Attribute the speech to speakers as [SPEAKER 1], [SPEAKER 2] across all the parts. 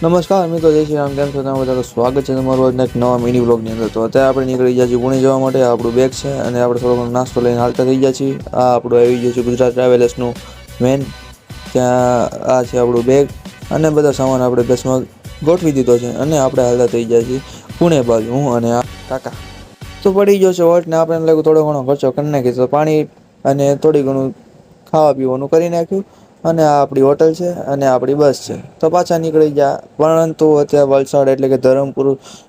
[SPEAKER 1] નમસ્કાર મિત્રો, જય શ્રી રામ. કેમ છો તમે બધા? સ્વાગત છે તમારું આજના એક નવા મિની વ્લોગની અંદર. તો અત્યારે આપણે નીકળી ગયા છીએ પુણે જવા માટે. આપણું બેગ છે અને આપણે થોડો ઘણો નાસ્તો લઈને હાલતા થઈ ગયા છીએ. આ આપણું આવી ગયું છે ગુજરાત ટ્રાવેલર્સનું મેન. ત્યાં આ છે આપણું બેગ અને બધા સામાન આપણે બસમાં ગોઠવી દીધો છે અને આપણે હાલતા થઈ ગયા છીએ પુણે બાજુ, હું અને આ કાકા. તો પડી ગયો છે વોટ ને આપણે લાગ્યું થોડો ઘણો ખર્ચો કરી નાખીએ તો પાણી અને થોડી ઘણું ખાવા પીવાનું કરી નાખ્યું. અને આ આપણી હોટલ છે અને આપણી બસ છે. તો પાછા નીકળી ગયા, પરંતુ અત્યારે વલસાડ એટલે કે ધરમપુર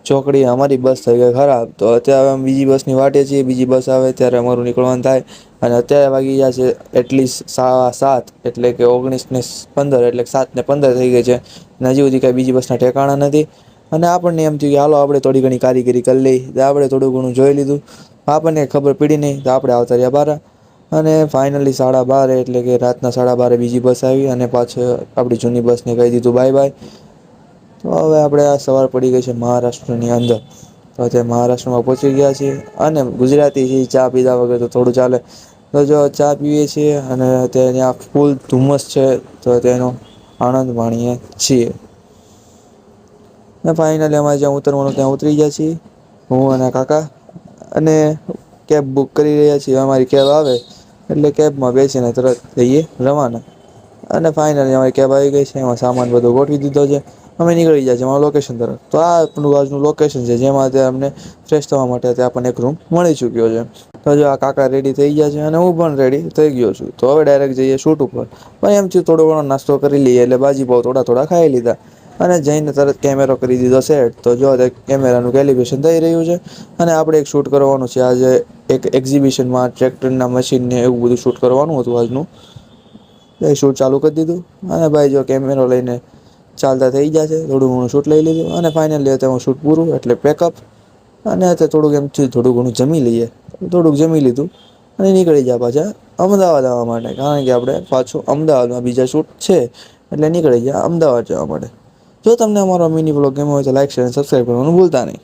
[SPEAKER 1] ચોકડી અમારી બસ થઈ ગઈ ખરાબ. તો અત્યારે અમે બીજી બસની વાટે છીએ, બીજી બસ આવે ત્યારે અમારું નીકળવાનું થાય. અને અત્યારે વાગી ગયા છે એટલીસ્ટ 7:15, એટલે કે 19:15, એટલે 7:15 થઈ ગઈ છે અને હજી સુધી કાંઈ બીજી બસના ઠેકાણા નથી. અને આપણને એમ થયું કે હાલો આપણે થોડી ઘણી કારીગરી કરી લઈ. તો આપણે થોડું ઘણું જોઈ લીધું, આપણને ખબર પડી નહીં તો આપણે આવતા રહ્યા બારા. અને ફાઇનલી 12:30, એટલે કે રાતના 12:30 બીજી બસ આવી અને પાછળ આપણી જૂની બસને કહી દીધું બાય બાય. તો હવે આપણે આ સવાર પડી ગઈ છે મહારાષ્ટ્રની અંદર. તો અત્યારે મહારાષ્ટ્રમાં પહોંચી ગયા છીએ અને ગુજરાતી છે, ચા પીધા વગર તો થોડું ચાલે. તો જો ચા પીએ છીએ અને અત્યારે ત્યાં ફૂલ ધુમ્મસ છે, તો તેનો આનંદ માણીએ છીએ. ને ફાઇનલી અમારે જ્યાં ઉતરવાનું ત્યાં ઉતરી ગયા છીએ, હું અને કાકા. અને કેબ બુક કરી રહ્યા છીએ. અમારી કેબ આવે એટલે કેબમાં બેસીને તરત જઈએ રવાના. અને ફાઇનલી અમારી કેબ આવી ગઈ છે, એમાં સામાન બધો ગોઠવી દીધો છે. અમે નીકળી ગયા છીએ અમારા લોકેશન તરફ. તો આ આપણું આજનું લોકેશન છે, જેમાં અત્યારે અમને ફ્રેશ થવા માટે આપણને એક રૂમ મળી ચૂક્યો છે. તો જો આ કાકા રેડી થઈ ગયા છે અને હું પણ રેડી થઈ ગયો છું. તો હવે ડાયરેક્ટ જઈએ શૂટ ઉપર. પણ એમ થયું થોડો ઘણો નાસ્તો કરી લઈએ, એટલે ભાજીપાવ થોડા ખાઈ લીધા અને જઈને તરત કેમેરો કરી દીધો સેટ. તો જો કેમેરાનું કેલિબ્રેશન થઈ રહ્યું છે અને આપણે એક શૂટ કરવાનું છે આજે. એક એક્ઝિબિશનમાં ટ્રેક્ટરના મશીનને એવું બધું શૂટ કરવાનું હતું આજનું. એ શૂટ ચાલુ કરી દીધું અને ભાઈ જો કેમેરો લઈને ચાલતા થઈ ગયા છે. થોડું ઘણું શૂટ લઈ લીધું અને ફાઇનલી અત્યારે શૂટ પૂરું એટલે પેકઅપ. અને અત્યારે થોડુંક એમ થયું થોડું ઘણું જમી લઈએ. થોડુંક જમી લીધું અને નીકળી ગયા પાછા અમદાવાદ આવવા માટે, કારણ કે આપણે પાછું અમદાવાદમાં બીજા શૂટ છે એટલે નીકળી ગયા અમદાવાદ જવા માટે. જો તમને અમારો મિની વ્લોગ ગમ્યો હોય તો લાઈક, શેર અને સબસ્ક્રાઈબ કરવાનું ભૂલતા નહીં.